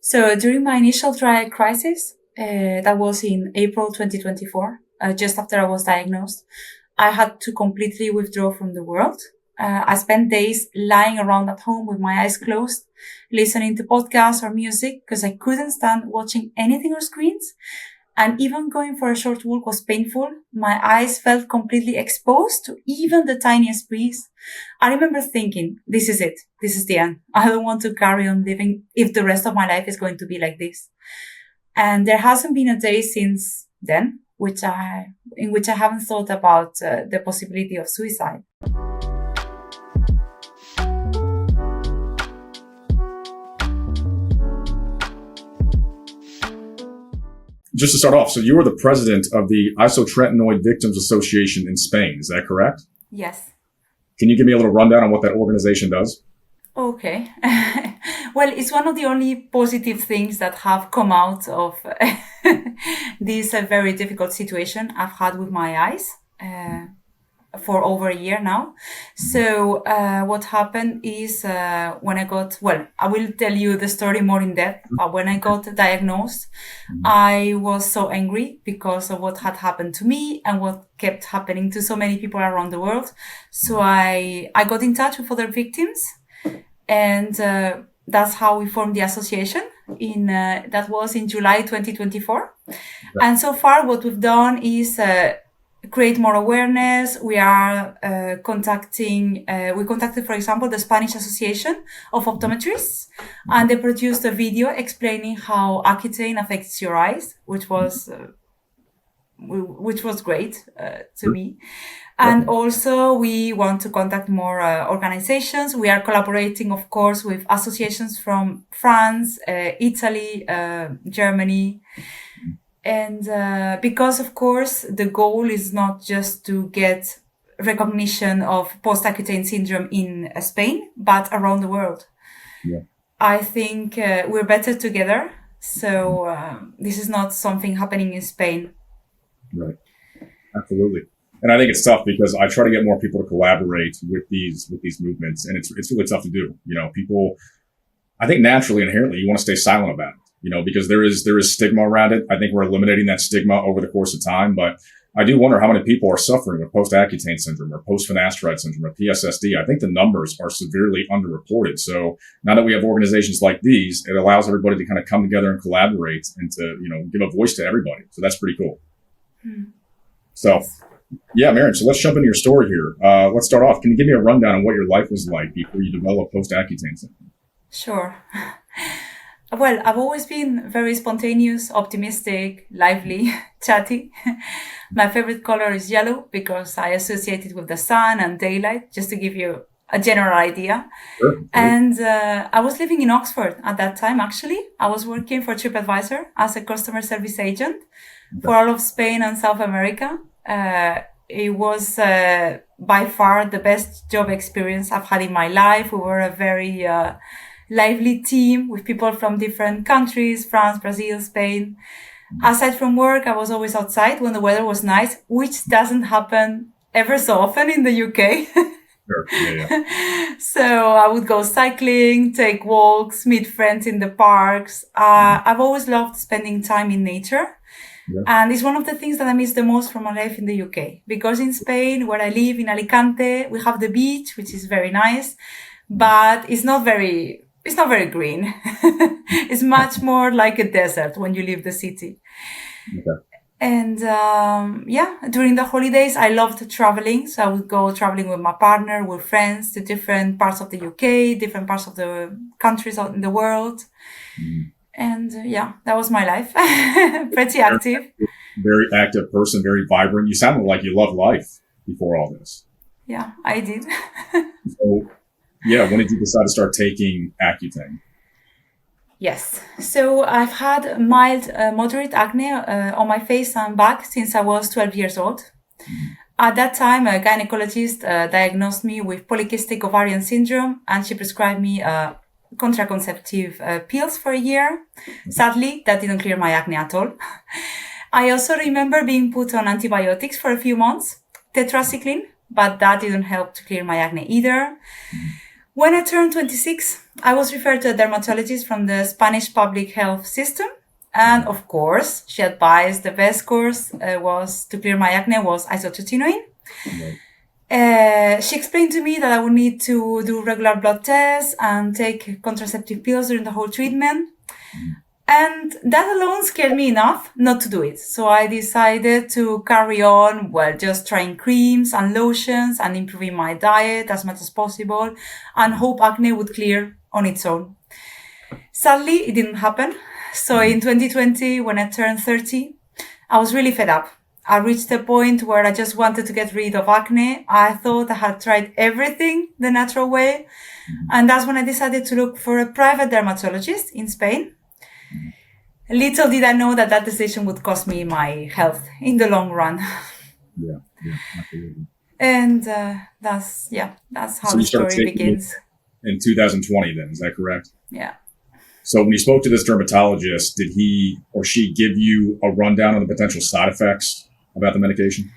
So during my initial dry crisis, that was in April 2024, just after I was diagnosed, I had to completely withdraw from the world. I spent days lying around at home with my eyes closed, listening to podcasts or music because I couldn't stand watching anything on screens. And even going for a short walk was painful. My eyes felt completely exposed to even the tiniest breeze. I remember thinking, this is it. This is the end. I don't want to carry on living if the rest of my life is going to be like this. And there hasn't been a day since then in which I haven't thought about the possibility of suicide. Just to start off, so you are the president of the Isotretinoin Victims Association in Spain. Is that correct? Yes. Can you give me a little rundown on what that organization does? Okay. Well, it's one of the only positive things that have come out of this very difficult situation I've had with my eyes for over a year now. So what happened is I will tell you the story more in depth. But when I got diagnosed, I was so angry because of what had happened to me and what kept happening to so many people around the world. So I got in touch with other victims, and that's how we formed the association. That was in July 2024. And so far, what we've done is create more awareness. We are we contacted, for example, the Spanish Association of Optometrists, and they produced a video explaining how Accutane affects your eyes, which was great to me. And also we want to contact more organizations. We are collaborating, of course, with associations from France, Italy, Germany. And because, of course, the goal is not just to get recognition of post-Accutane syndrome in Spain, but around the world. Yeah. I think we're better together. So this is not something happening in Spain. Right. Absolutely. And I think it's tough because I try to get more people to collaborate with these movements, and it's really tough to do. You know, people, I think naturally, inherently, you want to stay silent about it. You know, because there is stigma around it. I think we're eliminating that stigma over the course of time. But I do wonder how many people are suffering with post-Accutane syndrome or post-Finasteride syndrome or PSSD. I think the numbers are severely underreported. So now that we have organizations like these, it allows everybody to kind of come together and collaborate and to, you know, give a voice to everybody. So that's pretty cool. So, yeah, Miriam, so let's jump into your story here. Let's start off. Can you give me a rundown on what your life was like before you developed post-Accutane syndrome? Sure. Well, I've always been very spontaneous, optimistic, lively, chatty. My favorite color is yellow because I associate it with the sun and daylight, just to give you a general idea. Sure. And I was living in Oxford at that time, actually. I was working for TripAdvisor as a customer service agent for all of Spain and South America. It was by far the best job experience I've had in my life. We were a very lively team with people from different countries, France, Brazil, Spain. Aside from work, I was always outside when the weather was nice, which doesn't happen ever so often in the UK. Sure. Yeah. So I would go cycling, take walks, meet friends in the parks. I've always loved spending time in nature. Yeah. And it's one of the things that I miss the most from my life in the UK. Because in Spain, where I live in Alicante, we have the beach, which is very nice, but it's not very green. It's much more like a desert when you leave the city. Okay. And during the holidays, I loved traveling. So I would go traveling with my partner, with friends to different parts of the UK, different parts of the countries out in the world. And that was my life. Pretty active. Very active person, very vibrant. You sounded like you loved life before all this. Yeah, I did. So, yeah, when did you decide to start taking Accutane? Yes. So I've had mild, moderate acne on my face and back since I was 12 years old. At that time, a gynecologist diagnosed me with polycystic ovarian syndrome, and she prescribed me contraceptive pills for a year. Sadly, that didn't clear my acne at all. I also remember being put on antibiotics for a few months, tetracycline, but that didn't help to clear my acne either. When I turned 26, I was referred to a dermatologist from the Spanish public health system. And of course, she advised the best course was to clear my acne was isotretinoin. She explained to me that I would need to do regular blood tests and take contraceptive pills during the whole treatment. And that alone scared me enough not to do it. So I decided to carry on, just trying creams and lotions and improving my diet as much as possible and hope acne would clear on its own. Sadly, it didn't happen. So in 2020, when I turned 30, I was really fed up. I reached a point where I just wanted to get rid of acne. I thought I had tried everything the natural way. And that's when I decided to look for a private dermatologist in Spain. Little did I know that decision would cost me my health in the long run. Yeah, absolutely. And that's how the story begins. In 2020 then, is that correct? Yeah. So when you spoke to this dermatologist, did he or she give you a rundown on the potential side effects about the medication?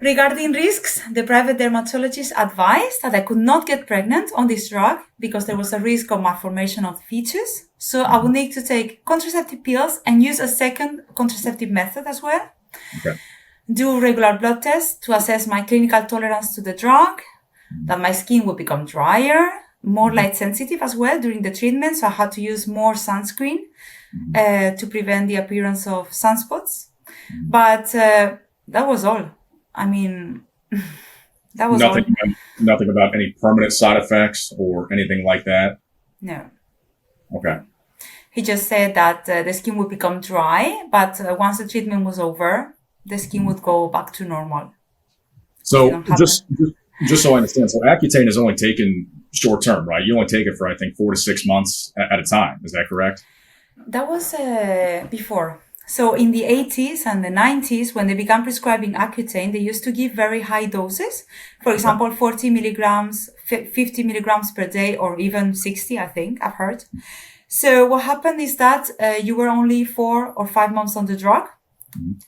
Regarding risks, the private dermatologist advised that I could not get pregnant on this drug because there was a risk of malformation of fetus. So I would need to take contraceptive pills and use a second contraceptive method as well. Okay. Do regular blood tests to assess my clinical tolerance to the drug, that my skin would become drier, more light sensitive as well during the treatment. So I had to use more sunscreen to prevent the appearance of sunspots. But that was all. I mean, that was nothing, all. Nothing about any permanent side effects or anything like that? No. Okay. He just said that the skin would become dry, but once the treatment was over, the skin would go back to normal. So just so I understand, so Accutane is only taken short term, right? You only take it for, I think, 4 to 6 months at a time. Is that correct? That was before. So in the 80s and the 90s, when they began prescribing Accutane, they used to give very high doses. For example, 40 milligrams, 50 milligrams per day, or even 60, I think, I've heard. So what happened is that you were only 4 or 5 months on the drug,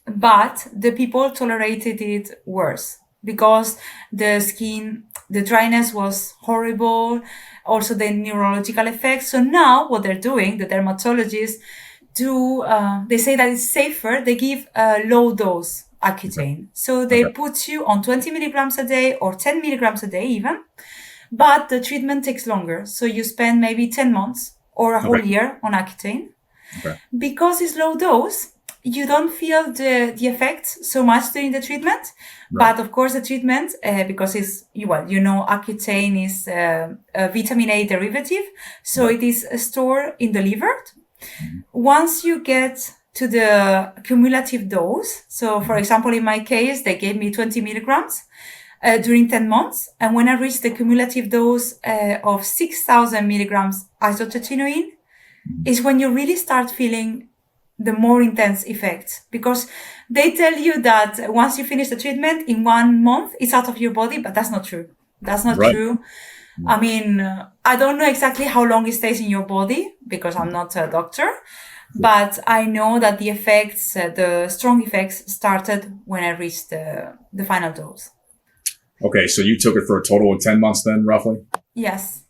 but the people tolerated it worse because the dryness was horrible, also the neurological effects. So now what they're doing, the dermatologists, they say that it's safer. They give a low dose Accutane. So they put you on 20 milligrams a day or 10 milligrams a day even, but the treatment takes longer. So you spend maybe 10 months or a whole year on Accutane. Okay. Because it's low dose, you don't feel the effects so much during the treatment. Right. But of course the treatment, because Accutane is a vitamin A derivative. So it is stored in the liver. Once you get to the cumulative dose, so for example, in my case, they gave me 20 milligrams during 10 months. And when I reached the cumulative dose of 6,000 milligrams isotretinoin, is when you really start feeling the more intense effects. Because they tell you that once you finish the treatment, in 1 month, it's out of your body, but that's not true. That's not true. I mean, I don't know exactly how long it stays in your body because I'm not a doctor, but I know that the effects, the strong effects started when I reached the final dose. Okay. So you took it for a total of 10 months then, roughly? Yes.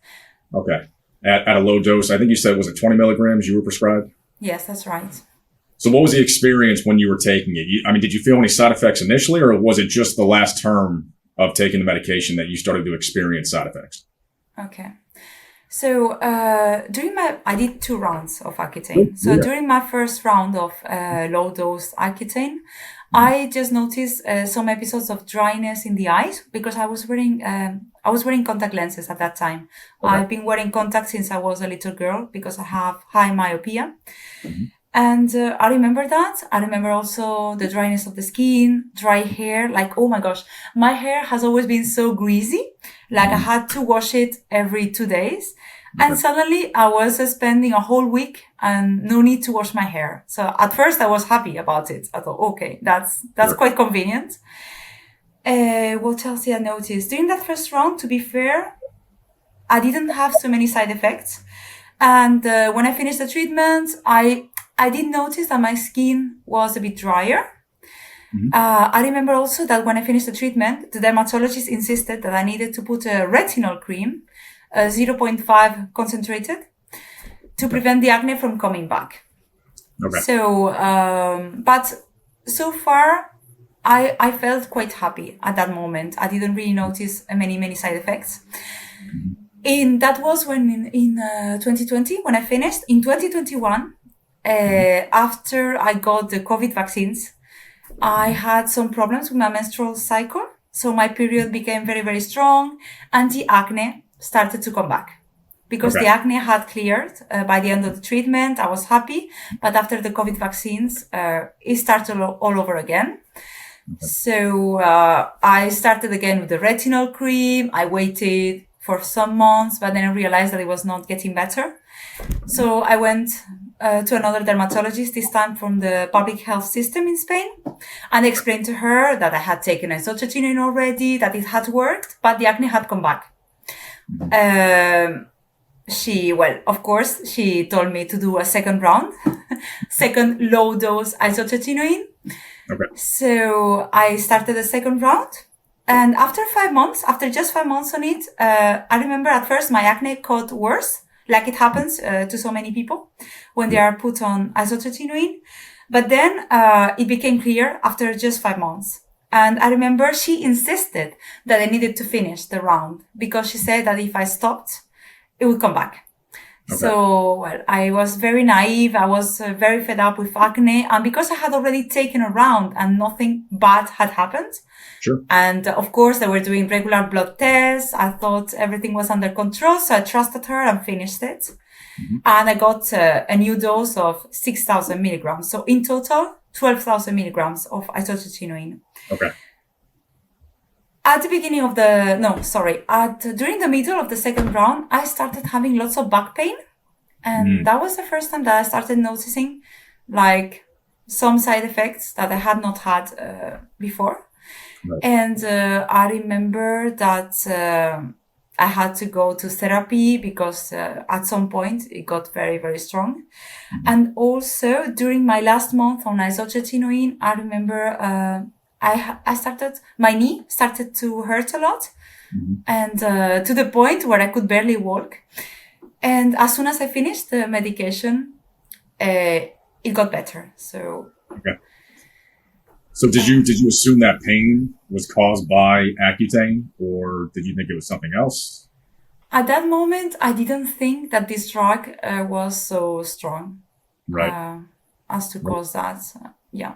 Okay. At a low dose, I think you said, was it 20 milligrams you were prescribed? Yes, that's right. So what was the experience when you were taking it? Did you feel any side effects initially, or was it just the last term of taking the medication that you started to experience side effects? Okay. So I did 2 rounds of Accutane. So during my first round of low dose Accutane, I just noticed some episodes of dryness in the eyes because I was wearing contact lenses at that time. Okay. I've been wearing contacts since I was a little girl because I have high myopia. And I remember that. I remember also the dryness of the skin, dry hair. Like, oh my gosh, my hair has always been so greasy. Like I had to wash it every 2 days. And suddenly I was spending a whole week and no need to wash my hair. So at first I was happy about it. I thought, okay, that's quite convenient. What else did I notice? During that first round, to be fair, I didn't have so many side effects. And when I finished the treatment, I did notice that my skin was a bit drier. I remember also that when I finished the treatment, the dermatologist insisted that I needed to put a retinol cream 0.5 concentrated to prevent the acne from coming back. Okay. So, but so far, I felt quite happy at that moment. I didn't really notice many side effects. That was when in 2020, when I finished. In 2021, after I got the COVID vaccines, I had some problems with my menstrual cycle. So my period became very strong and the acne started to come back. Because the acne had cleared by the end of the treatment, I was happy. But after the COVID vaccines, it started all over again. So I started again with the retinol cream. I waited for some months, but then I realized that it was not getting better. So I went to another dermatologist, this time from the public health system in Spain, and explained to her that I had taken isotretinoin already, that it had worked, but the acne had come back. Of course, she told me to do a second round, second low dose isotretinoin. Okay. So I started the second round. And after just 5 months on it, I remember at first my acne got worse, like it happens to so many people when they are put on isotretinoin. But then it became clear after just 5 months. And I remember she insisted that I needed to finish the round because she said that if I stopped, it would come back. Okay. So, I was very naive. I was very fed up with acne. And because I had already taken a round and nothing bad had happened. Sure. And of course, they were doing regular blood tests. I thought everything was under control. So I trusted her and finished it. Mm-hmm. And I got a new dose of 6,000 milligrams. So in total, 12,000 milligrams of isotretinoin. Okay. At the beginning of during the middle of the second round, I started having lots of back pain. And that was the first time that I started noticing like some side effects that I had not had before. Right. And I remember that I had to go to therapy because at some point it got very strong. Mm-hmm. And also during my last month on isotretinoin, I remember my knee started to hurt a lot. Mm-hmm. And to the point where I could barely walk. And as soon as I finished the medication, it got better. So. Okay. So did you assume that pain was caused by Accutane, or did you think it was something else? At that moment, I didn't think that this drug was so strong, right, as to cause that. Yeah.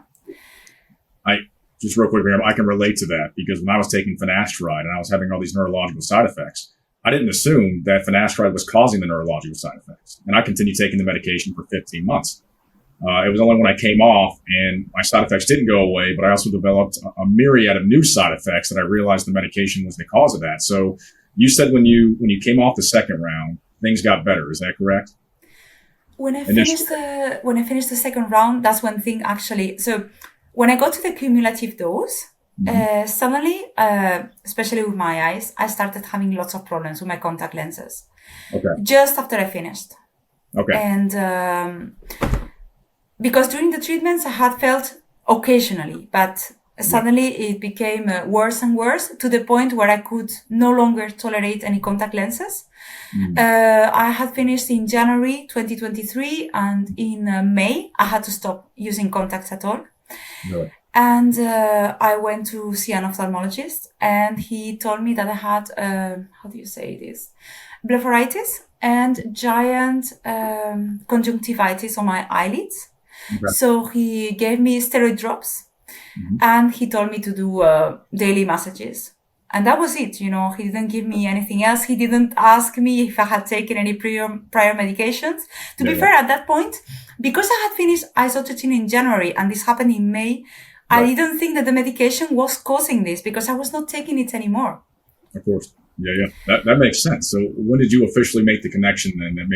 Just real quick, Miriam, I can relate to that because when I was taking Finasteride and I was having all these neurological side effects, I didn't assume that Finasteride was causing the neurological side effects, and I continued taking the medication for 15 months. It was only when I came off and my side effects didn't go away, but I also developed a myriad of new side effects that I realized the medication was the cause of that. So you said when you came off the second round, things got better. Is that correct? When I finished the second round, that's when thing actually. So when I got to the cumulative dose, mm-hmm. Suddenly, especially with my eyes, I started having lots of problems with my contact lenses. Okay. Just after I finished. Okay. And because during the treatments I had felt occasionally, but suddenly it became worse and worse to the point where I could no longer tolerate any contact lenses. Mm. I had finished in January 2023, and in May I had to stop using contacts at all. Really? And I went to see an ophthalmologist, and he told me that I had, how do you say this? Blepharitis and giant conjunctivitis on my eyelids. Okay. So he gave me steroid drops, mm-hmm. and he told me to do daily massages. And that was it. He didn't give me anything else. He didn't ask me if I had taken any prior medications. To be fair, at that point, because I had finished isotretinoin in January and this happened in May, right. I didn't think that the medication was causing this because I was not taking it anymore. Of course. Yeah. That makes sense. So when did you officially make the connection then that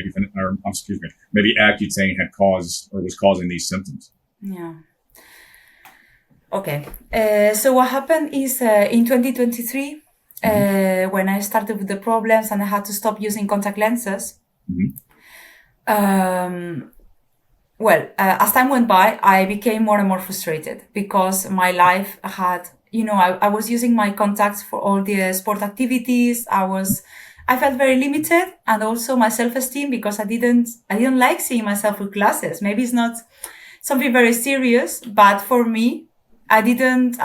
maybe Accutane had caused or was causing these symptoms? Yeah. Okay. So what happened is in 2023, mm-hmm. When I started with the problems and I had to stop using contact lenses, mm-hmm. As time went by, I became more and more frustrated because my life had, I was using my contacts for all the sport activities. I I felt very limited, and also my self-esteem, because I didn't like seeing myself with glasses. Maybe it's not something very serious, but for me, I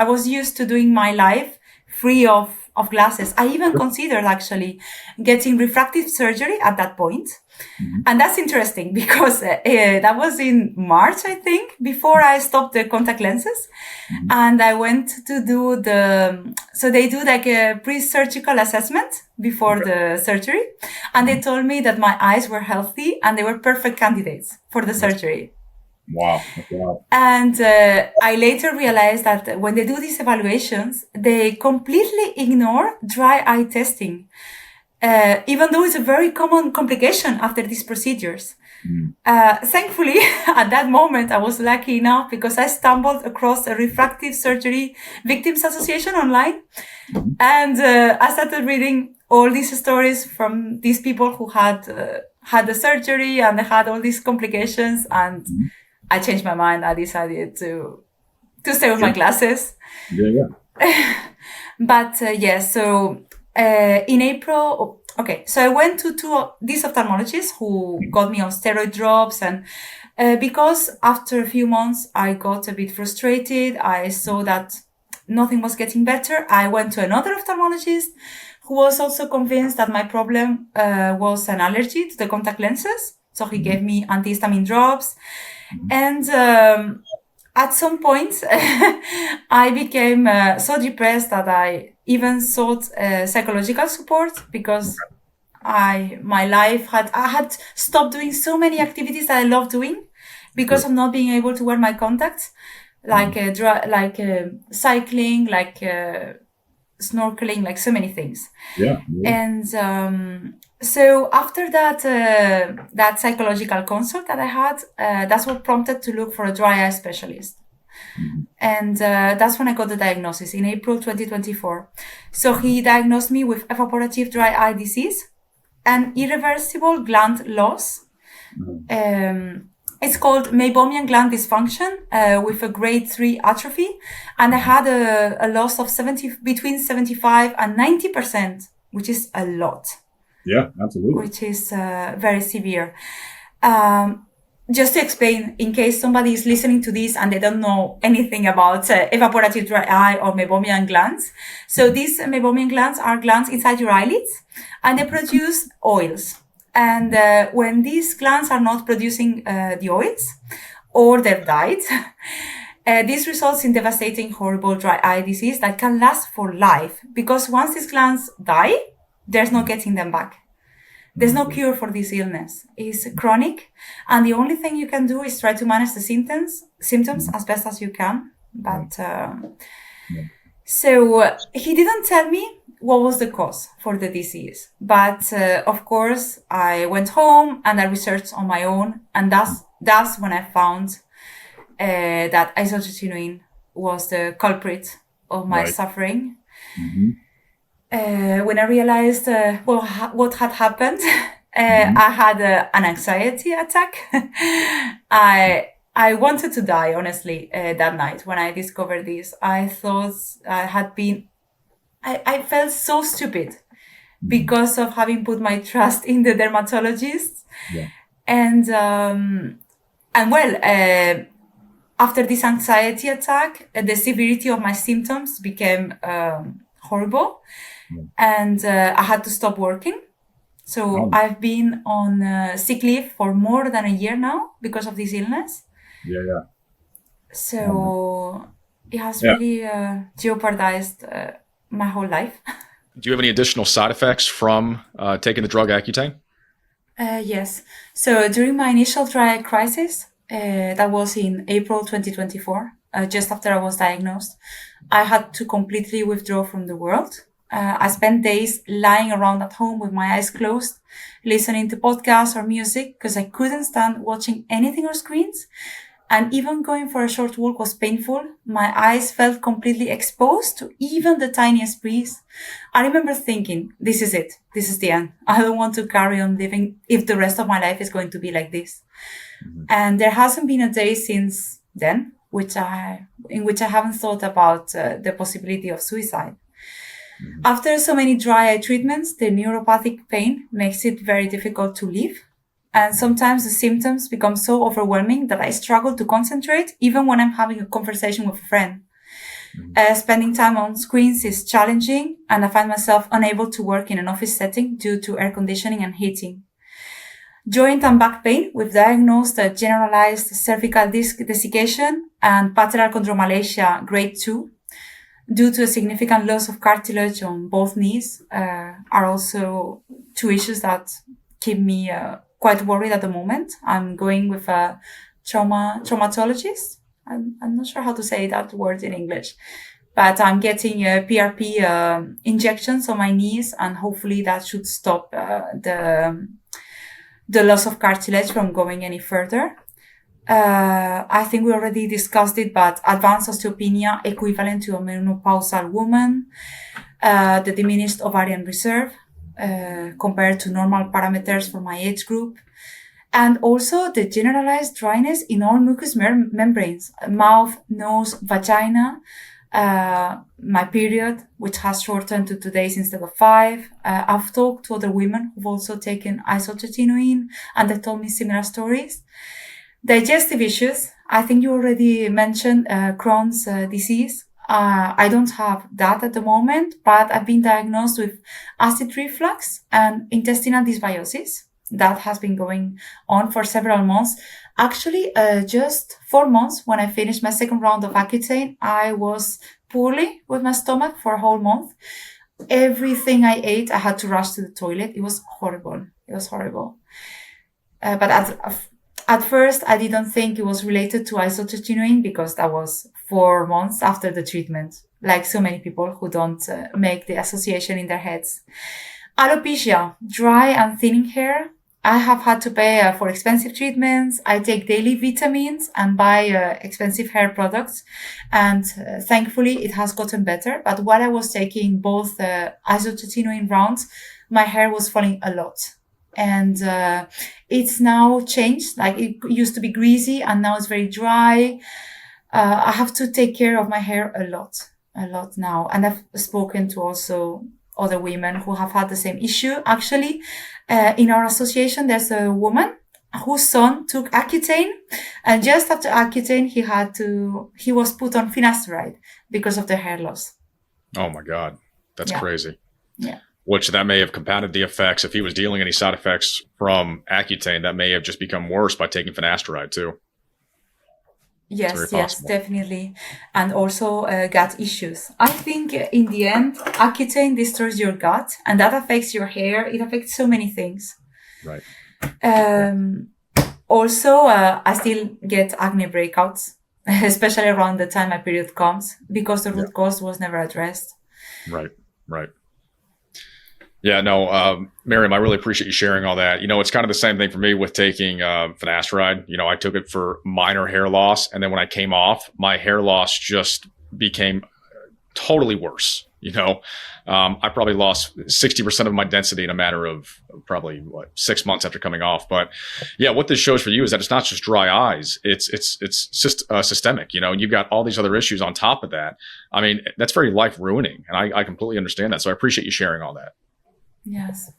was used to doing my life free of glasses. I even considered actually getting refractive surgery at that point. And that's interesting because that was in March, I think, before I stopped the contact lenses. And I went to do so they do like a pre-surgical assessment before the surgery. And they told me that my eyes were healthy and they were perfect candidates for the surgery. Wow. Wow. And I later realized that when they do these evaluations, they completely ignore dry eye testing, even though it's a very common complication after these procedures. Thankfully, at that moment, I was lucky enough because I stumbled across a Refractive Surgery Victims Association online. And I started reading all these stories from these people who had the surgery and they had all these complications. And I changed my mind. I decided to stay with my glasses. Yeah. But so in April, so I went to these ophthalmologists who got me on steroid drops, and because after a few months I got a bit frustrated, I saw that nothing was getting better. I went to another ophthalmologist who was also convinced that my problem was an allergy to the contact lenses. So he gave me antihistamine drops. And at some point, I became so depressed that I even sought psychological support because I had stopped doing so many activities that I love doing because of not being able to wear my contacts, like cycling, like snorkeling, like so many things. Yeah. And so after that psychological consult that I had, that's what prompted to look for a dry eye specialist. And that's when I got the diagnosis in April 2024. So he diagnosed me with evaporative dry eye disease and irreversible gland loss. It's called meibomian gland dysfunction with a grade 3 atrophy. And I had a loss of between 75 and 90%, which is a lot. Yeah, absolutely. Which is very severe. Just to explain, in case somebody is listening to this and they don't know anything about evaporative dry eye or meibomian glands. So these meibomian glands are glands inside your eyelids and they produce oils. And when these glands are not producing the oils or they've died, this results in devastating, horrible dry eye disease that can last for life. Because once these glands die, there's no getting them back. There's no cure for this illness. It's chronic. And the only thing you can do is try to manage the symptoms as best as you can. But so he didn't tell me what was the cause for the disease. But of course, I went home and I researched on my own. And that's when I found that isotretinoin was the culprit of my suffering. When I realized what had happened, I had an anxiety attack. I wanted to die, honestly, that night when I discovered this. I thought I felt so stupid because of having put my trust in the dermatologists. Yeah. And after this anxiety attack, the severity of my symptoms became horrible. And I had to stop working. So I've been on sick leave for more than a year now because of this illness. Yeah. So it has really jeopardized my whole life. Do you have any additional side effects from taking the drug Accutane? Yes. So during my initial dry eye crisis, that was in April 2024, just after I was diagnosed, I had to completely withdraw from the world. I spent days lying around at home with my eyes closed, listening to podcasts or music because I couldn't stand watching anything on screens. And even going for a short walk was painful. My eyes felt completely exposed to even the tiniest breeze. I remember thinking, this is it. This is the end. I don't want to carry on living if the rest of my life is going to be like this. And there hasn't been a day since then in which I haven't thought about the possibility of suicide. After so many dry eye treatments, the neuropathic pain makes it very difficult to live. And sometimes the symptoms become so overwhelming that I struggle to concentrate even when I'm having a conversation with a friend. Spending time on screens is challenging, and I find myself unable to work in an office setting due to air conditioning and heating. Joint and back pain with diagnosed generalized cervical disc desiccation and pateral chondromalacia grade 2 due to a significant loss of cartilage on both knees are also two issues that keep me quite worried at the moment. I'm going with a traumatologist. I'm not sure how to say that word in English, but I'm getting PRP injections on my knees, and hopefully that should stop the loss of cartilage from going any further. I think we already discussed it, but advanced osteopenia equivalent to a menopausal woman, the diminished ovarian reserve compared to normal parameters for my age group, and also the generalized dryness in all mucous membranes, mouth, nose, vagina, my period, which has shortened to 2 days instead of 5. I've talked to other women who've also taken isotretinoin, and they told me similar stories. Digestive issues. I think you already mentioned Crohn's disease. I don't have that at the moment, but I've been diagnosed with acid reflux and intestinal dysbiosis. That has been going on for several months. Actually, just 4 months when I finished my second round of Accutane, I was poorly with my stomach for a whole month. Everything I ate, I had to rush to the toilet. It was horrible. But at first, I didn't think it was related to isotretinoin because that was 4 months after the treatment, like so many people who don't make the association in their heads. Alopecia, dry and thinning hair. I have had to pay for expensive treatments. I take daily vitamins and buy expensive hair products. And thankfully, it has gotten better. But while I was taking both isotretinoin rounds, my hair was falling a lot. And it's now changed. Like, it used to be greasy and now it's very dry. I have to take care of my hair a lot now. And I've spoken to also other women who have had the same issue. Actually, in our association, there's a woman whose son took Accutane, and just after Accutane, he was put on Finasteride because of the hair loss. Oh my God. That's crazy. Yeah. Which that may have compounded the effects. If he was dealing any side effects from Accutane, that may have just become worse by taking Finasteride too. Yes, definitely. And also gut issues. I think in the end, Accutane destroys your gut, and that affects your hair. It affects so many things. Right. Also, I still get acne breakouts, especially around the time my period comes, because the root cause was never addressed. Right. Yeah, no, Miriam, I really appreciate you sharing all that. It's kind of the same thing for me with taking Finasteride. I took it for minor hair loss. And then when I came off, my hair loss just became totally worse. I probably lost 60% of my density in a matter of probably 6 months after coming off. But yeah, what this shows for you is that it's not just dry eyes. It's systemic, and you've got all these other issues on top of that. I mean, that's very life ruining. And I completely understand that. So I appreciate you sharing all that. Yes.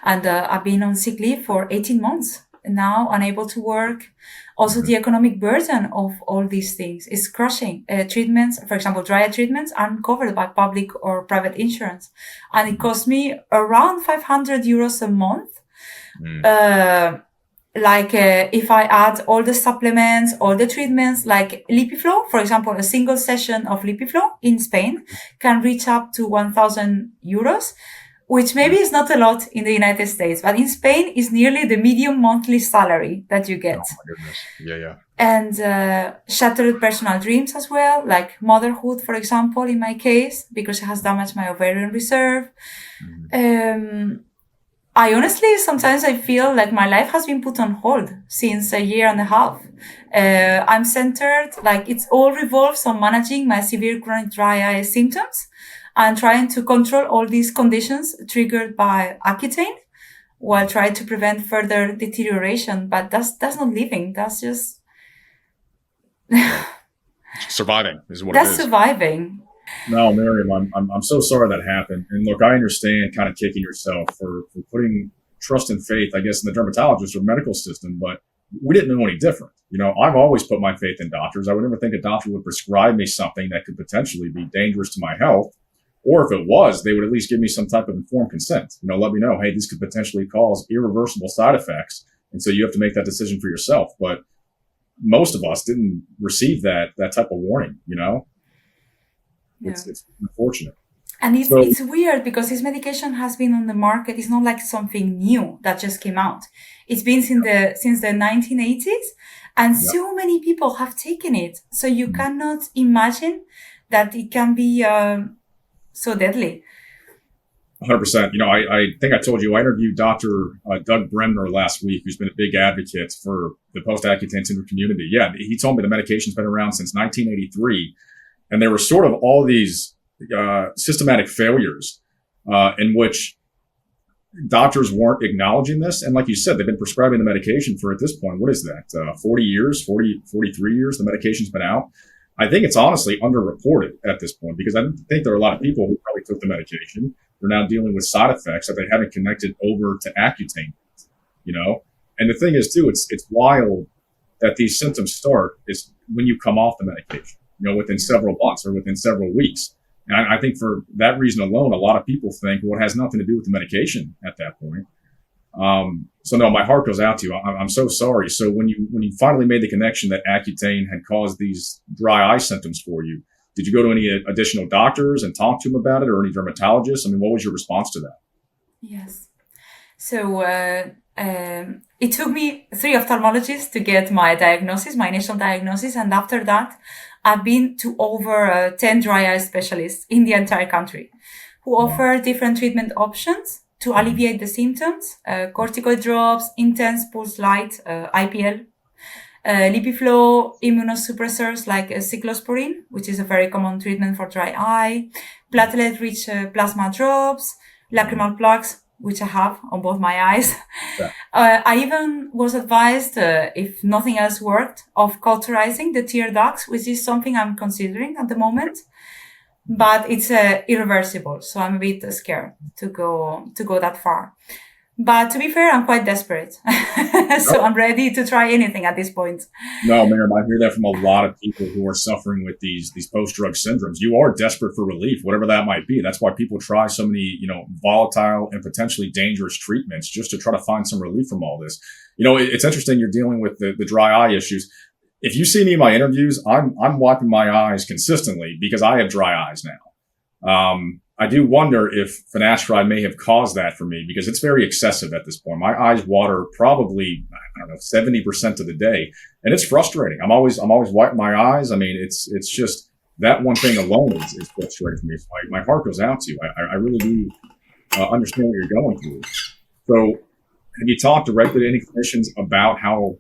And I've been on sick leave for 18 months now, unable to work. Also, the economic burden of all these things is crushing. Treatments, for example, dry eye treatments aren't covered by public or private insurance. And it costs me around 500 euros a month. If I add all the supplements, all the treatments, like LipiFlow, for example, a single session of LipiFlow in Spain can reach up to 1,000 euros. Which maybe is not a lot in the United States, but in Spain is nearly the medium monthly salary that you get. Oh my goodness. Yeah. And shattered personal dreams as well, like motherhood, for example, in my case, because it has damaged my ovarian reserve. I honestly, sometimes I feel like my life has been put on hold since a year and a half. I'm centered, like it all revolves on managing my severe chronic dry eye symptoms and trying to control all these conditions triggered by Accutane while trying to prevent further deterioration. But that's not living. That's just surviving is what that's it is. Surviving. No, Miriam, I'm so sorry that happened. And look, I understand kind of kicking yourself for putting trust and faith, I guess, in the dermatologist or medical system, but we didn't know any different. I've always put my faith in doctors. I would never think a doctor would prescribe me something that could potentially be dangerous to my health. Or if it was, they would at least give me some type of informed consent. Let me know, hey, this could potentially cause irreversible side effects. And so you have to make that decision for yourself. But most of us didn't receive that type of warning. Yeah. It's unfortunate. And So, it's weird because this medication has been on the market. It's not like something new that just came out. It's been since the 1980s, and yeah. so many people have taken it. So you cannot imagine that it can be so deadly. 100%. I think I told you I interviewed Dr. Doug Bremner last week, who's been a big advocate for the post-Accutane syndrome community. Yeah, he told me the medication's been around since 1983, and there were sort of all these systematic failures in which doctors weren't acknowledging this. And like you said, they've been prescribing the medication for, at this point, what is that, 43 years the medication's been out. I think it's honestly underreported at this point because I think there are a lot of people who probably took the medication. They're now dealing with side effects that they haven't connected over to Accutane, And the thing is, too, it's wild that these symptoms start is when you come off the medication, within several months or within several weeks. And I think for that reason alone, a lot of people think, well, it has nothing to do with the medication at that point. So no, my heart goes out to you. I'm so sorry. So when you finally made the connection that Accutane had caused these dry eye symptoms for you, did you go to any additional doctors and talk to them about it, or any dermatologists? I mean, what was your response to that? Yes. So it took me 3 ophthalmologists to get my initial diagnosis. And after that, I've been to over 10 dry eye specialists in the entire country who offer different treatment options to alleviate the symptoms, corticoid drops, intense pulse light, IPL, LipiFlow, immunosuppressors like cyclosporine, which is a very common treatment for dry eye, platelet-rich plasma drops, lacrimal plugs, which I have on both my eyes. Yeah. I even was advised, if nothing else worked, of cauterizing the tear ducts, which is something I'm considering at the moment. But it's irreversible, so I'm a bit scared to go that far. But to be fair, I'm quite desperate, so I'm ready to try anything at this point. No, Miriam, I hear that from a lot of people who are suffering with these post-drug syndromes. You are desperate for relief, whatever that might be. That's why people try so many, volatile and potentially dangerous treatments just to try to find some relief from all this. It's interesting you're dealing with the dry eye issues. If you see me in my interviews, I'm wiping my eyes consistently because I have dry eyes now. I do wonder if finasteride may have caused that for me because it's very excessive at this point. My eyes water probably, 70% of the day, and it's frustrating. I'm always wiping my eyes. I mean, it's just that one thing alone is frustrating for me. So my heart goes out to you. I really do understand what you're going through. So, have you talked directly to any clinicians about how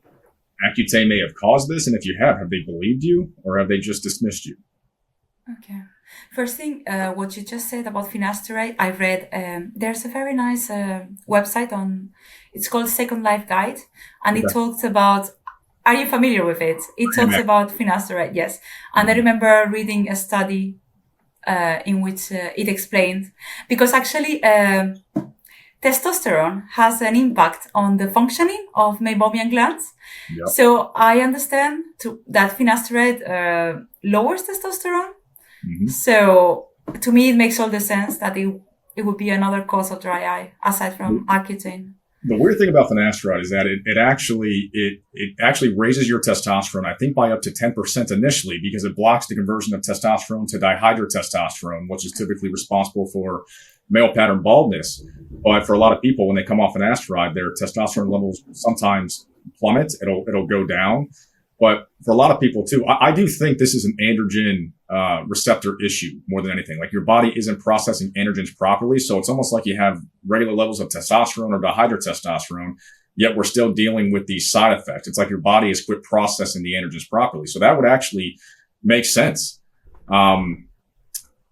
Accutane may have caused this? And if you have they believed you or have they just dismissed you? Okay. First thing, what you just said about finasteride, I read, there's a very nice website it's called Second Life Guide, and it talks about, are you familiar with it? It talks about finasteride, yes. And I remember reading a study in which it explained, because actually testosterone has an impact on the functioning of meibomian glands. Yep. So I understand that finasteride lowers testosterone. Mm-hmm. So to me, it makes all the sense that it would be another cause of dry eye aside from Accutane. The weird thing about finasteride is that it actually raises your testosterone, I think, by up to 10% initially, because it blocks the conversion of testosterone to dihydrotestosterone, which is typically responsible for male pattern baldness. But for a lot of people, when they come off finasteride, their testosterone levels sometimes plummet. It'll go down. But for a lot of people too, I do think this is an androgen receptor issue more than anything. Like your body isn't processing androgens properly. So it's almost like you have regular levels of testosterone or dihydrotestosterone, yet we're still dealing with these side effects. It's like your body has quit processing the androgens properly. So that would actually make sense.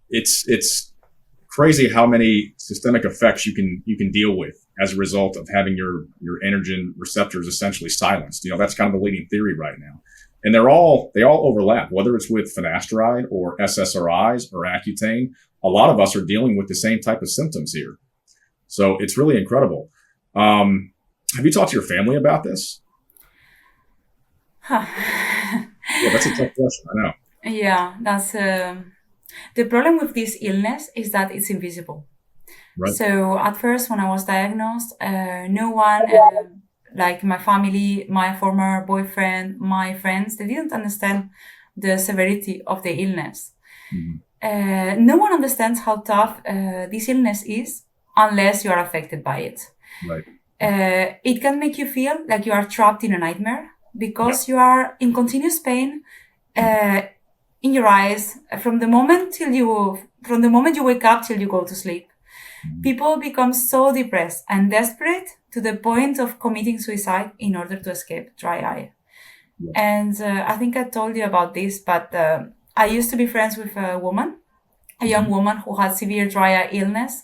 It's crazy how many systemic effects you can deal with as a result of having your androgen receptors essentially silenced. That's kind of the leading theory right now. And they all overlap, whether it's with finasteride or SSRIs or Accutane. A lot of us are dealing with the same type of symptoms here. So it's really incredible. Have you talked to your family about this? Huh. Yeah, that's a tough question. I know. Yeah, that's the problem with this illness is that it's invisible. Right. So at first, when I was diagnosed, no one, like my family, my former boyfriend, my friends, they didn't understand the severity of the illness. Mm-hmm. No one understands how tough this illness is unless you are affected by it. Right. It can make you feel like you are trapped in a nightmare because you are in continuous pain in your eyes from the moment you wake up till you go to sleep. People become so depressed and desperate to the point of committing suicide in order to escape dry eye. Yeah. And I think I told you about this, but I used to be friends with a young woman who had severe dry eye illness.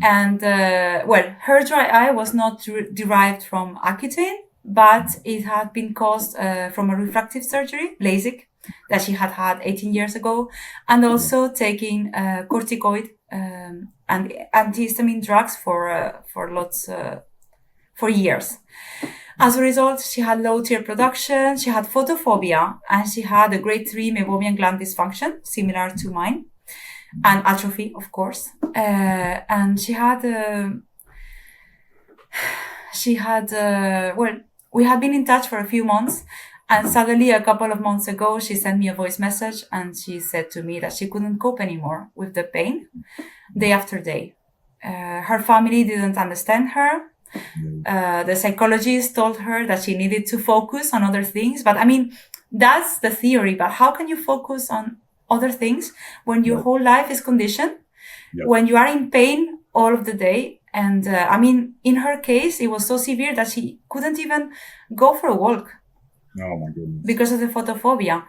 And, her dry eye was not derived from Accutane, but it had been caused from a refractive surgery, LASIK, that she had 18 years ago, and also taking corticoid and antihistamine drugs for years. As a result, she had low tear production, she had photophobia, and she had a grade 3 meibomian gland dysfunction, similar to mine, and atrophy, of course. And we had been in touch for a few months, and suddenly a couple of months ago, she sent me a voice message and she said to me that she couldn't cope anymore with the pain day after day. Her family didn't understand her. The psychologist told her that she needed to focus on other things. But I mean, that's the theory. But how can you focus on other things when your whole life is conditioned, when you are in pain all of the day? And in her case, it was so severe that she couldn't even go for a walk. Oh my goodness. Because of the photophobia.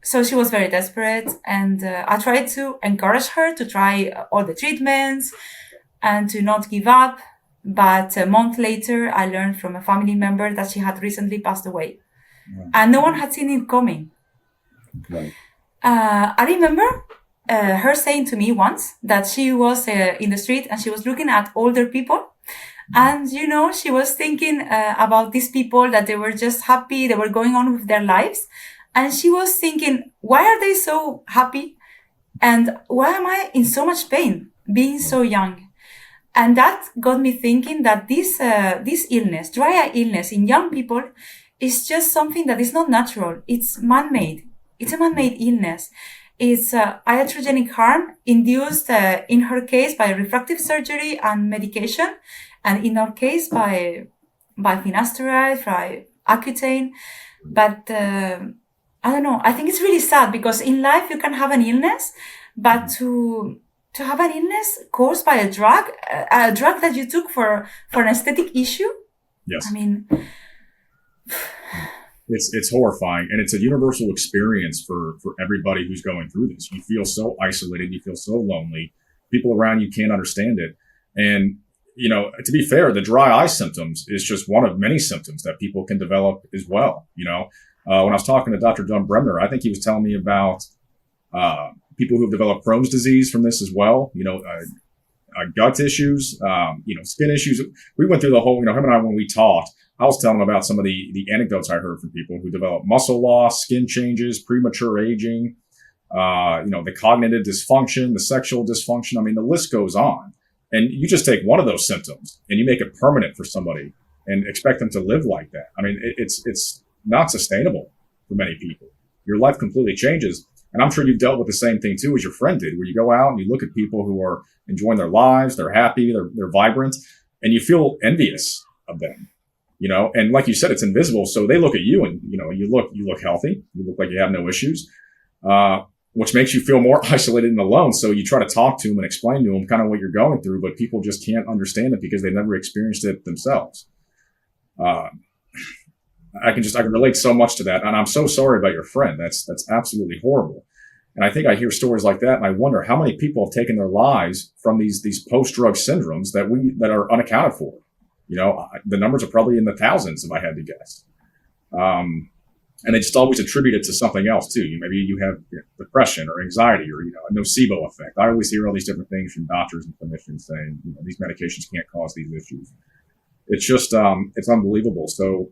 So she was very desperate, and I tried to encourage her to try all the treatments and to not give up. But a month later, I learned from a family member that she had recently passed away. Right. And no one had seen it coming. Right. I remember her saying to me once that she was in the street and she was looking at older people. And, she was thinking about these people that they were just happy, they were going on with their lives. And she was thinking, why are they so happy? And why am I in so much pain being so young? And that got me thinking that this illness, dry eye illness in young people, is just something that is not natural. It's man-made. It's a man-made illness. It's iatrogenic harm induced, in her case, by refractive surgery and medication. And in our case, by Finasteride, by Accutane. But I don't know. I think it's really sad because in life you can have an illness, but to have an illness caused by a drug that you took for an aesthetic issue. Yes. I mean, it's horrifying, and it's a universal experience for everybody who's going through this. You feel so isolated, you feel so lonely. People around you can't understand it, and to be fair, the dry eye symptoms is just one of many symptoms that people can develop as well. When I was talking to Dr. John Bremner, I think he was telling me about people who have developed Crohn's disease from this as well. Gut issues, skin issues. We went through the whole, him and I, when we talked, I was telling him about some of the anecdotes I heard from people who develop muscle loss, skin changes, premature aging, the cognitive dysfunction, the sexual dysfunction. I mean, the list goes on. And you just take one of those symptoms and you make it permanent for somebody and expect them to live like that. I mean, it's not sustainable for many people. Your life completely changes. And I'm sure you've dealt with the same thing too as your friend did, where you go out and you look at people who are enjoying their lives, they're happy, they're vibrant, and you feel envious of them, and like you said, it's invisible. So they look at you and, you look healthy. You look like you have no issues. Which makes you feel more isolated and alone. So you try to talk to them and explain to them kind of what you're going through, but people just can't understand it because they've never experienced it themselves. I can relate so much to that. And I'm so sorry about your friend. That's absolutely horrible. And I think I hear stories like that, and I wonder how many people have taken their lives from these post-drug syndromes that are unaccounted for. The numbers are probably in the thousands if I had to guess. And they just always attribute it to something else too. Maybe you have depression or anxiety or a nocebo effect. I always hear all these different things from doctors and clinicians saying these medications can't cause these issues. It's just it's unbelievable. So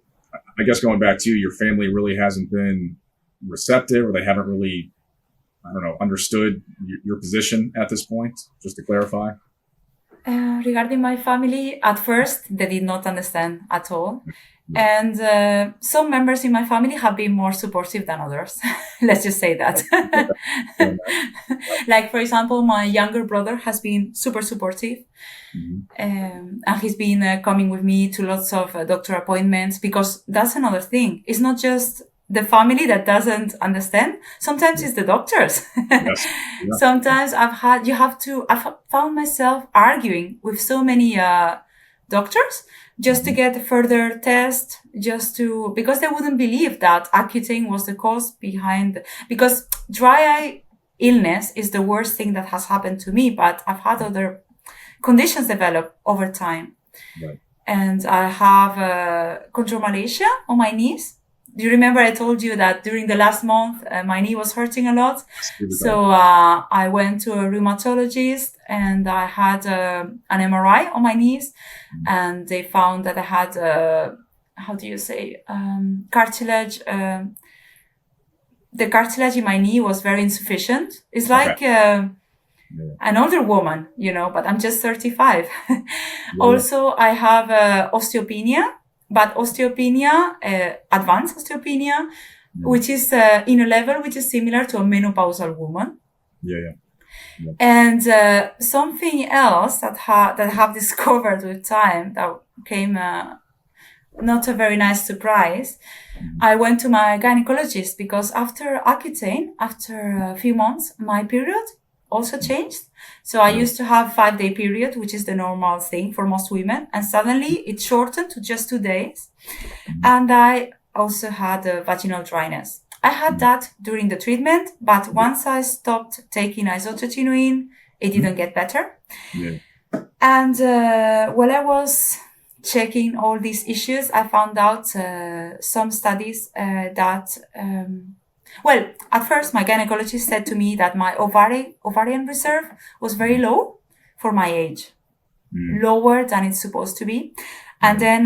I guess going back to you, your family really hasn't been receptive, or they haven't really, understood your position at this point. Just to clarify. Regarding my family, at first they did not understand at all. And some members in my family have been more supportive than others. Let's just say that. Like, for example, my younger brother has been super supportive. And he's been coming with me to lots of doctor appointments, because that's another thing. It's not just the family that doesn't understand. Sometimes it's the doctors. Yes. Yeah. Sometimes I've found myself arguing with so many doctors just to get further tests, because they wouldn't believe that Accutane was the cause behind, because dry eye illness is the worst thing that has happened to me, but I've had other conditions develop over time. Right. And I have chondromalacia on my knees. Do you remember I told you that during the last month, my knee was hurting a lot? So I went to a rheumatologist, and I had an MRI on my knees, and they found that I had, cartilage. The cartilage in my knee was very insufficient. It's like an older woman, but I'm just 35. Yeah. Also, I have osteopenia. But osteopenia, advanced osteopenia, which is in a level which is similar to a menopausal woman. Yeah. And something else that I have discovered with time that came not a very nice surprise. I went to my gynecologist because after Accutane, after a few months, my period also changed. So I used to have 5-day period, which is the normal thing for most women. And suddenly it shortened to just 2 days. And I also had vaginal dryness. I had that during the treatment, but once I stopped taking isotretinoin, it didn't get better. Yeah. And while I was checking all these issues, I found out some studies that... at first, my gynecologist said to me that my ovarian reserve was very low for my age, lower than it's supposed to be. And then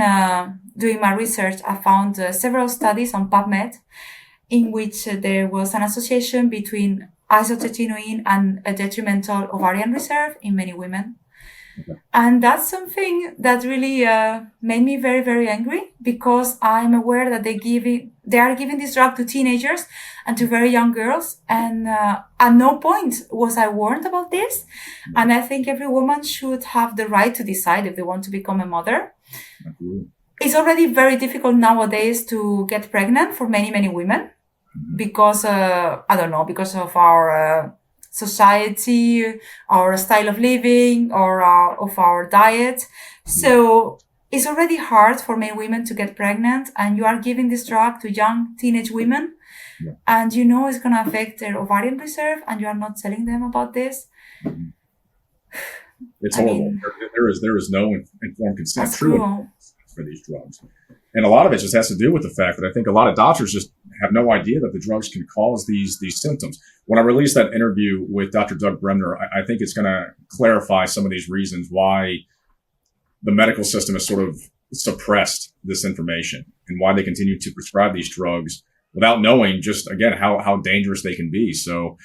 doing my research, I found several studies on PubMed in which there was an association between isotretinoin and a detrimental ovarian reserve in many women. Okay. And that's something that really made me very, very angry, because I'm aware that they are giving this drug to teenagers and to very young girls. And at no point was I warned about this. And I think every woman should have the right to decide if they want to become a mother. Mm-hmm. It's already very difficult nowadays to get pregnant for many, many women because, because of our society, our style of living, or of our diet. So it's already hard for many women to get pregnant, and you are giving this drug to young teenage women, and it's going to affect their ovarian reserve, and you are not telling them about this. It's horrible. There is no informed consent for these drugs. And a lot of it just has to do with the fact that I think a lot of doctors just have no idea that the drugs can cause these symptoms. When I released that interview with Dr. Doug Bremner, I think it's going to clarify some of these reasons why the medical system has sort of suppressed this information and why they continue to prescribe these drugs without knowing just, again, how dangerous they can be. So,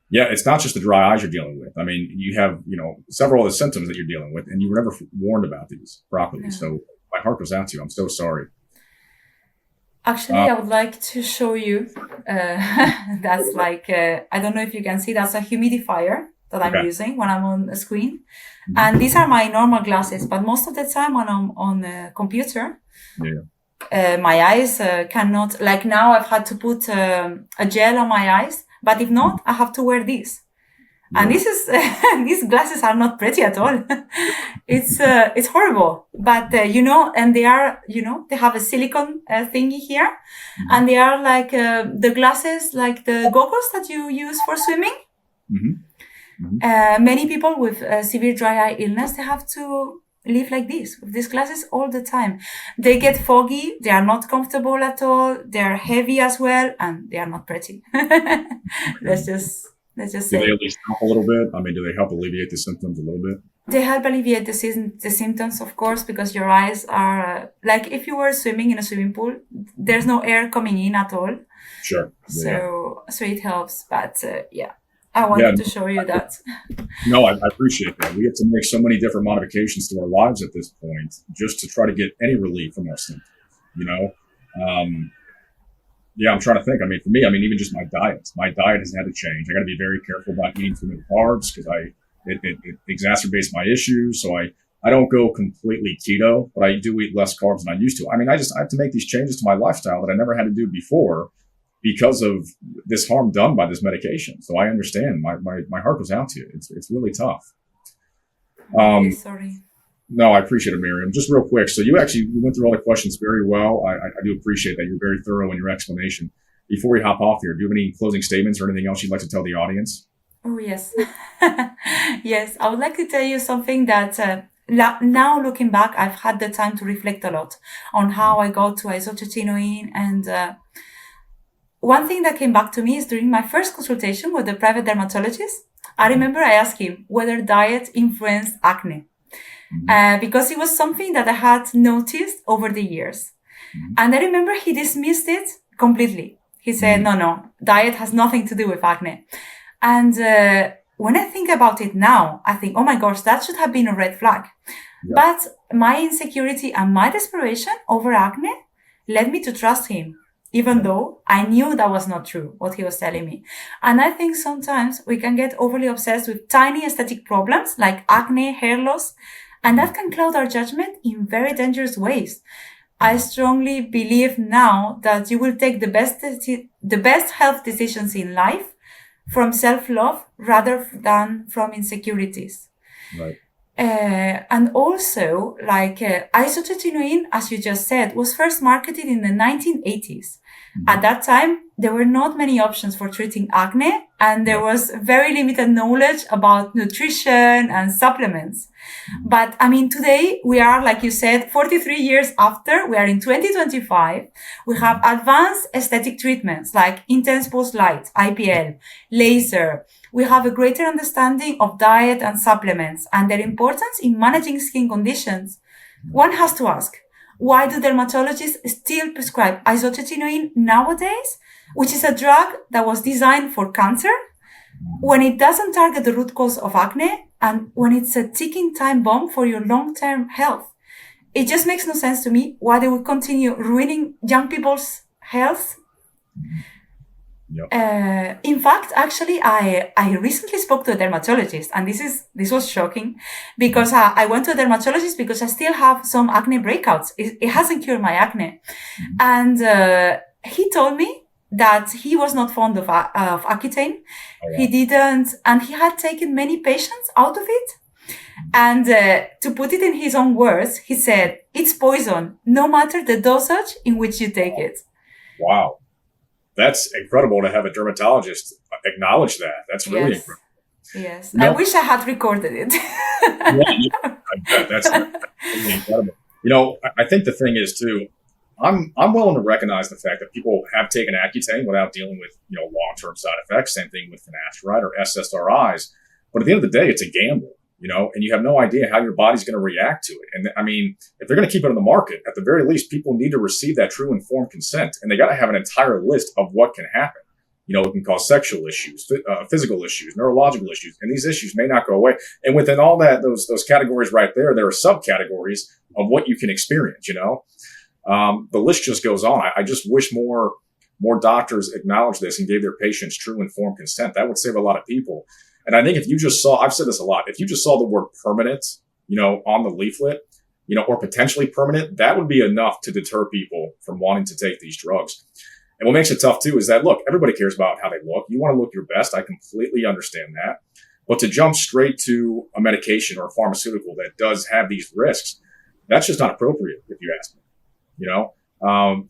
yeah, it's not just the dry eyes you're dealing with. I mean, you have, several other symptoms that you're dealing with, and you were never warned about these properly. Yeah. So my heart goes out to you. I'm so sorry. Actually, I would like to show you. That's like, I don't know if you can see, that's a humidifier that I'm using when I'm on a screen. Mm-hmm. And these are my normal glasses, but most of the time when I'm on a computer, my eyes cannot, like now I've had to put a gel on my eyes, but if not, I have to wear this. And this is these glasses are not pretty at all. It's horrible, but and they are, they have a silicone thingy here, and they are like the glasses, like the goggles that you use for swimming. Many people with severe dry eye illness, they have to live like this with these glasses all the time. They get foggy. They are not comfortable at all. They are heavy as well, and they are not pretty. Let's just Do say. they at least help a little bit? I mean, do they help alleviate the symptoms a little bit? They help alleviate the symptoms, of course, because your eyes are like if you were swimming in a swimming pool, there's no air coming in at all. Sure. So it helps. But I wanted to show you that. No, I appreciate that. We have to make so many different modifications to our lives at this point just to try to get any relief from our symptoms, I'm trying to think. I mean, for me, even just my diet has had to change. I got to be very careful about eating too many carbs because it exacerbates my issues. So I don't go completely keto, but I do eat less carbs than I used to. I have to make these changes to my lifestyle that I never had to do before because of this harm done by this medication. So I understand. My heart goes out to you. It's really tough. Sorry. No, I appreciate it, Miriam. Just real quick. So you went through all the questions very well. I do appreciate that. You're very thorough in your explanation. Before we hop off here, do you have any closing statements or anything else you'd like to tell the audience? Oh, yes. Yes, I would like to tell you something that now looking back, I've had the time to reflect a lot on how I got to isotretinoin. And one thing that came back to me is during my first consultation with the private dermatologist, I remember I asked him whether diet influenced acne. Because it was something that I had noticed over the years. And I remember he dismissed it completely. He said, no, diet has nothing to do with acne. And when I think about it now, I think, oh my gosh, that should have been a red flag. Yeah. But my insecurity and my desperation over acne led me to trust him, even though I knew that was not true, what he was telling me. And I think sometimes we can get overly obsessed with tiny aesthetic problems like acne, hair loss, and that can cloud our judgment in very dangerous ways. I strongly believe now that you will take the best health decisions in life from self-love rather than from insecurities. Right. And also, isotretinoin, as you just said, was first marketed in the 1980s. At that time, there were not many options for treating acne, and there was very limited knowledge about nutrition and supplements. But today we are, like you said, 43 years after, we are in 2025. We have advanced aesthetic treatments like intense pulse light, IPL, laser. We have a greater understanding of diet and supplements and their importance in managing skin conditions. One has to ask, why do dermatologists still prescribe isotretinoin nowadays, which is a drug that was designed for cancer, when it doesn't target the root cause of acne and when it's a ticking time bomb for your long-term health? It just makes no sense to me why they would continue ruining young people's health. Yep. In fact, actually, I recently spoke to a dermatologist, and this was shocking because I went to a dermatologist because I still have some acne breakouts. It hasn't cured my acne. And he told me that he was not fond of Accutane. Oh, yeah. He didn't, and he had taken many patients out of it. And to put it in his own words, he said, it's poison, no matter the dosage in which you take it. Wow. That's incredible to have a dermatologist acknowledge that. That's really incredible. Yes. No. I wish I had recorded it. I bet. That's really incredible. I think the thing is too, I'm willing to recognize the fact that people have taken Accutane without dealing with, long-term side effects. Same thing with Finasteride or SSRIs. But at the end of the day, it's a gamble, and you have no idea how your body's going to react to it. And if they're going to keep it on the market, at the very least, people need to receive that true informed consent. And they got to have an entire list of what can happen. It can cause sexual issues, physical issues, neurological issues, and these issues may not go away. And within all that, those categories right there are subcategories of what you can experience, The list just goes on. I just wish more doctors acknowledge this and gave their patients true informed consent. That would save a lot of people. And I think if you just saw, I've said this a lot, if you just saw the word permanent, on the leaflet, or potentially permanent, that would be enough to deter people from wanting to take these drugs. And what makes it tough too is that, look, everybody cares about how they look. You want to look your best. I completely understand that. But to jump straight to a medication or a pharmaceutical that does have these risks, that's just not appropriate, if you ask me. You know,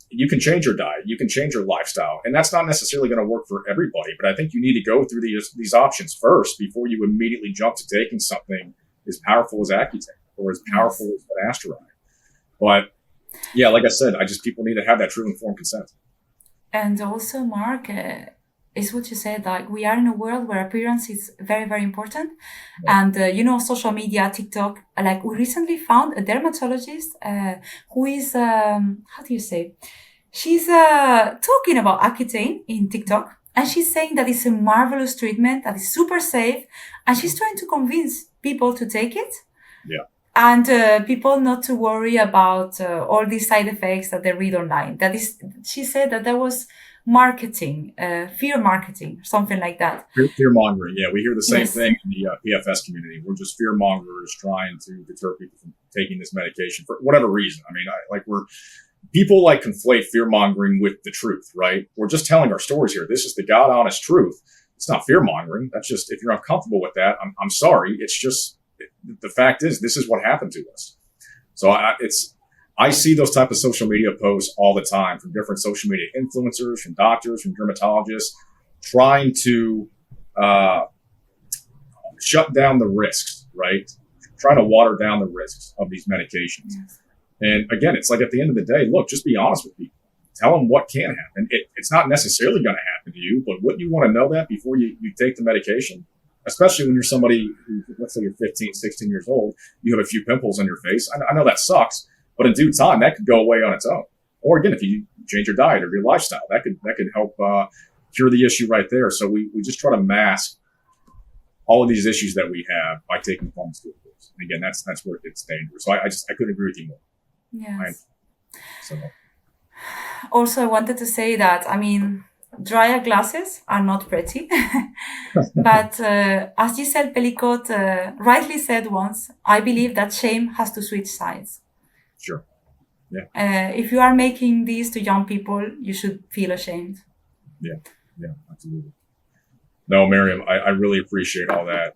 you can change your diet, you can change your lifestyle, and that's not necessarily going to work for everybody. But I think you need to go through these options first before you immediately jump to taking something as powerful as Accutane or as powerful as Finasteride. But yeah, like I said, people need to have that true informed consent. And also, Mark, is what you said, like we are in a world where appearance is very, very important. Yeah. And, social media, TikTok, like we recently found a dermatologist who is, how do you say? She's talking about Accutane in TikTok. And she's saying that it's a marvelous treatment, that is super safe. And she's trying to convince people to take it. Yeah. And people not to worry about all these side effects that they read online. That is, she said that there was marketing, fear marketing, something like that. Fear mongering. Yeah, we hear the same thing in the PFS community. We're just fear mongers trying to deter people from taking this medication for whatever reason. I mean, people conflate fear mongering with the truth, right? We're just telling our stories here. This is the God honest truth. It's not fear mongering. That's just, if you're uncomfortable with that, I'm sorry. It's just, the fact is, this is what happened to us. So I see those type of social media posts all the time from different social media influencers, from doctors, from dermatologists, trying to shut down the risks, right? Trying to water down the risks of these medications. Yes. And again, it's like at the end of the day, look, just be honest with people. Tell them what can happen. It's not necessarily going to happen to you, but wouldn't you want to know that before you take the medication? Especially when you're somebody who, let's say you're 15, 16 years old, you have a few pimples on your face. I know that sucks, but in due time, that could go away on its own. Or again, if you change your diet or your lifestyle, that could help cure the issue right there. So we just try to mask all of these issues that we have by taking pharmaceuticals. And again, that's where it gets dangerous. So I couldn't agree with you more. Yes. Also, I wanted to say that, I mean, dry eye glasses are not pretty. But as Giselle Pellicot rightly said once, I believe that shame has to switch sides. Sure. Yeah. If you are making these to young people, you should feel ashamed. Yeah, absolutely. No, Miriam, I really appreciate all that.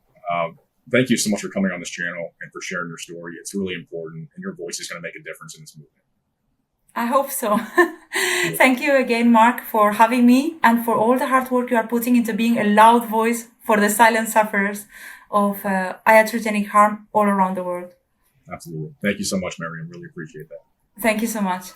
Thank you so much for coming on this channel and for sharing your story. It's really important, and your voice is going to make a difference in this movement. I hope so. Thank you again, Mark, for having me and for all the hard work you are putting into being a loud voice for the silent sufferers of iatrogenic harm all around the world. Absolutely. Thank you so much, Miriam. Really appreciate that. Thank you so much.